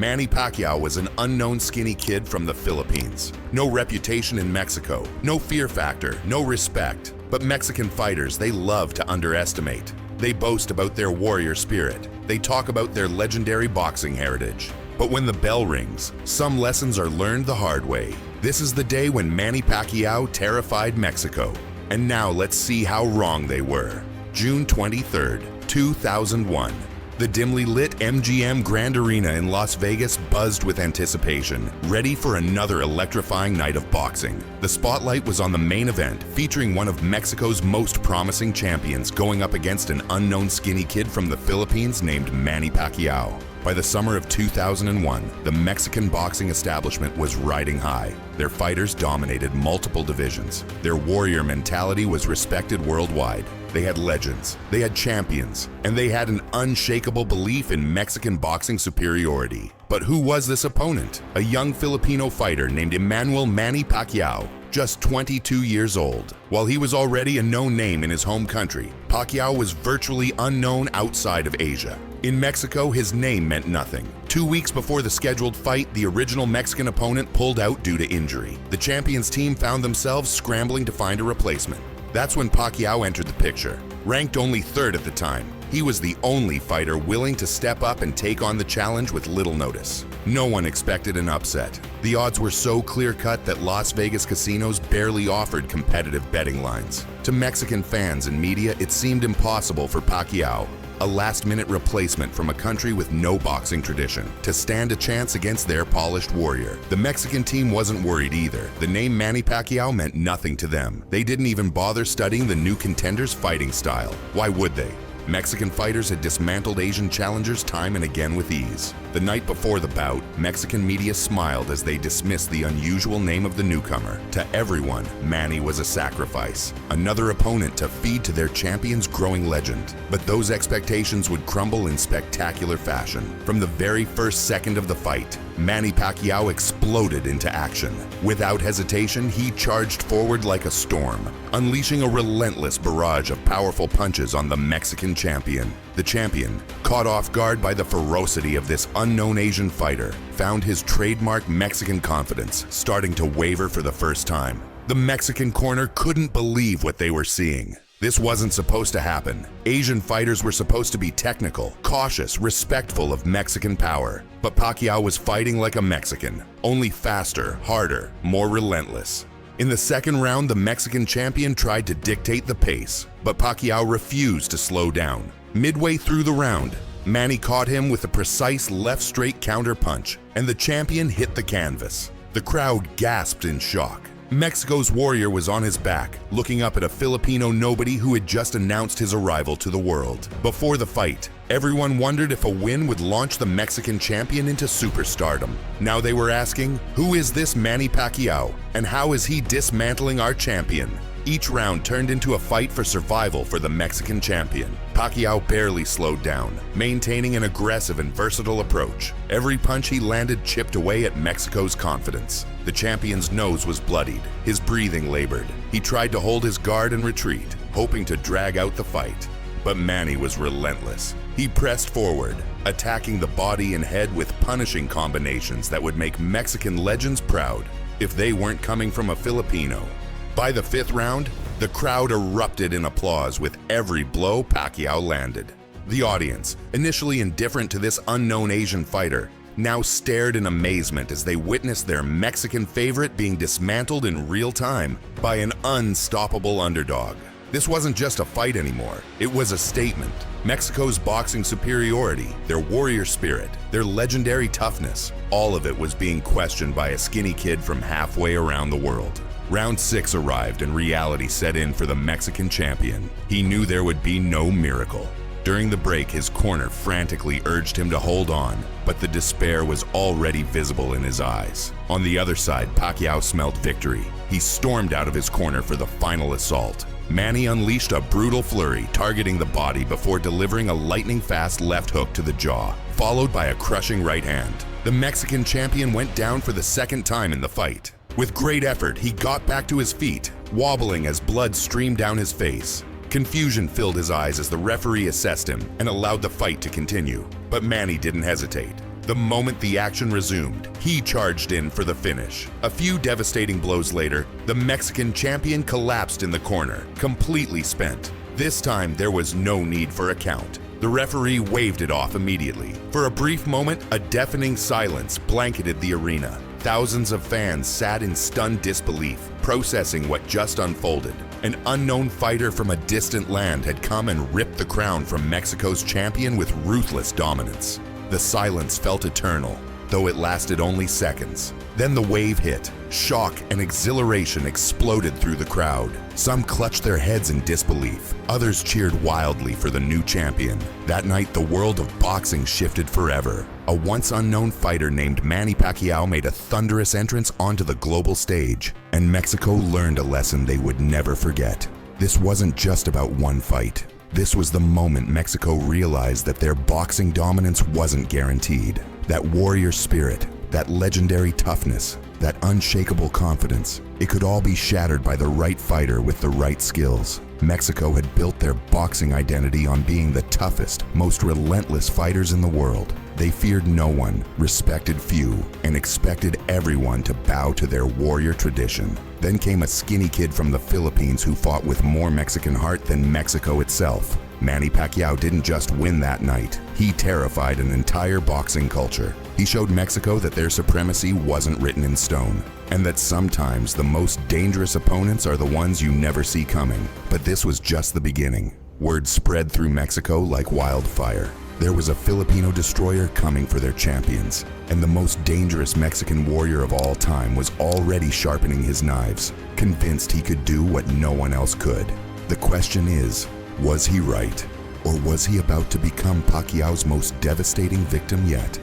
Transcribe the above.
Manny Pacquiao was an unknown skinny kid from the Philippines. No reputation in Mexico, no fear factor, no respect. But Mexican fighters, they love to underestimate. They boast about their warrior spirit. They talk about their legendary boxing heritage. But when the bell rings, some lessons are learned the hard way. This is the day when Manny Pacquiao terrified Mexico. And now let's see how wrong they were. June 23rd, 2001. The dimly lit MGM Grand Arena in Las Vegas buzzed with anticipation, ready for another electrifying night of boxing. The spotlight was on the main event, featuring one of Mexico's most promising champions going up against an unknown skinny kid from the Philippines named Manny Pacquiao. By the summer of 2001, the Mexican boxing establishment was riding high. Their fighters dominated multiple divisions. Their warrior mentality was respected worldwide. They had legends, they had champions, and they had an unshakable belief in Mexican boxing superiority. But who was this opponent? A young Filipino fighter named Manny Pacquiao, just 22 years old. While he was already a known name in his home country, Pacquiao was virtually unknown outside of Asia. In Mexico, his name meant nothing. 2 weeks before the scheduled fight, the original Mexican opponent pulled out due to injury. The champions team found themselves scrambling to find a replacement. That's when Pacquiao entered the picture. Ranked only third at the time, he was the only fighter willing to step up and take on the challenge with little notice. No one expected an upset. The odds were so clear-cut that Las Vegas casinos barely offered competitive betting lines. To Mexican fans and media, it seemed impossible for Pacquiao, a last-minute replacement from a country with no boxing tradition, to stand a chance against their polished warrior. The Mexican team wasn't worried either. The name Manny Pacquiao meant nothing to them. They didn't even bother studying the new contender's fighting style. Why would they? Mexican fighters had dismantled Asian challengers time and again with ease. The night before the bout, Mexican media smiled as they dismissed the unusual name of the newcomer. To everyone, Manny was a sacrifice, another opponent to feed to their champion's growing legend. But those expectations would crumble in spectacular fashion. From the very first second of the fight, Manny Pacquiao exploded into action. Without hesitation, he charged forward like a storm, unleashing a relentless barrage of powerful punches on the Mexican champion. The champion, caught off guard by the ferocity of this unknown Asian fighter, found his trademark Mexican confidence starting to waver for the first time. The Mexican corner couldn't believe what they were seeing. This wasn't supposed to happen. Asian fighters were supposed to be technical, cautious, respectful of Mexican power. But Pacquiao was fighting like a Mexican, only faster, harder, more relentless. In the second round, the Mexican champion tried to dictate the pace, but Pacquiao refused to slow down. Midway through the round, Manny caught him with a precise left straight counter punch, and the champion hit the canvas. The crowd gasped in shock. Mexico's warrior was on his back, looking up at a Filipino nobody who had just announced his arrival to the world. Before the fight, everyone wondered if a win would launch the Mexican champion into superstardom. Now they were asking, who is this Manny Pacquiao, and how is he dismantling our champion? Each round turned into a fight for survival for the Mexican champion. Pacquiao barely slowed down, maintaining an aggressive and versatile approach. Every punch he landed chipped away at Mexico's confidence. The champion's nose was bloodied, his breathing labored. He tried to hold his guard and retreat, hoping to drag out the fight. But Manny was relentless. He pressed forward, attacking the body and head with punishing combinations that would make Mexican legends proud if they weren't coming from a Filipino. By the fifth round, the crowd erupted in applause with every blow Pacquiao landed. The audience, initially indifferent to this unknown Asian fighter, now stared in amazement as they witnessed their Mexican favorite being dismantled in real time by an unstoppable underdog. This wasn't just a fight anymore, it was a statement. Mexico's boxing superiority, their warrior spirit, their legendary toughness, all of it was being questioned by a skinny kid from halfway around the world. Round 6 arrived and reality set in for the Mexican champion. He knew there would be no miracle. During the break, his corner frantically urged him to hold on, but the despair was already visible in his eyes. On the other side, Pacquiao smelled victory. He stormed out of his corner for the final assault. Manny unleashed a brutal flurry, targeting the body before delivering a lightning-fast left hook to the jaw, followed by a crushing right hand. The Mexican champion went down for the second time in the fight. With great effort, he got back to his feet, wobbling as blood streamed down his face. Confusion filled his eyes as the referee assessed him and allowed the fight to continue. But Manny didn't hesitate. The moment the action resumed, he charged in for the finish. A few devastating blows later, the Mexican champion collapsed in the corner, completely spent. This time, there was no need for a count. The referee waved it off immediately. For a brief moment, a deafening silence blanketed the arena. Thousands of fans sat in stunned disbelief, processing what just unfolded. An unknown fighter from a distant land had come and ripped the crown from Mexico's champion with ruthless dominance. The silence felt eternal, though it lasted only seconds. Then the wave hit. Shock and exhilaration exploded through the crowd. Some clutched their heads in disbelief. Others cheered wildly for the new champion. That night, the world of boxing shifted forever. A once unknown fighter named Manny Pacquiao made a thunderous entrance onto the global stage, and Mexico learned a lesson they would never forget. This wasn't just about one fight. This was the moment Mexico realized that their boxing dominance wasn't guaranteed. That warrior spirit, that legendary toughness, that unshakable confidence, it could all be shattered by the right fighter with the right skills. Mexico had built their boxing identity on being the toughest, most relentless fighters in the world. They feared no one, respected few, and expected everyone to bow to their warrior tradition. Then came a skinny kid from the Philippines who fought with more Mexican heart than Mexico itself. Manny Pacquiao didn't just win that night. He terrified an entire boxing culture. He showed Mexico that their supremacy wasn't written in stone, and that sometimes the most dangerous opponents are the ones you never see coming. But this was just the beginning. Word spread through Mexico like wildfire. There was a Filipino destroyer coming for their champions, and the most dangerous Mexican warrior of all time was already sharpening his knives, convinced he could do what no one else could. The question is, was he right? Or was he about to become Pacquiao's most devastating victim yet?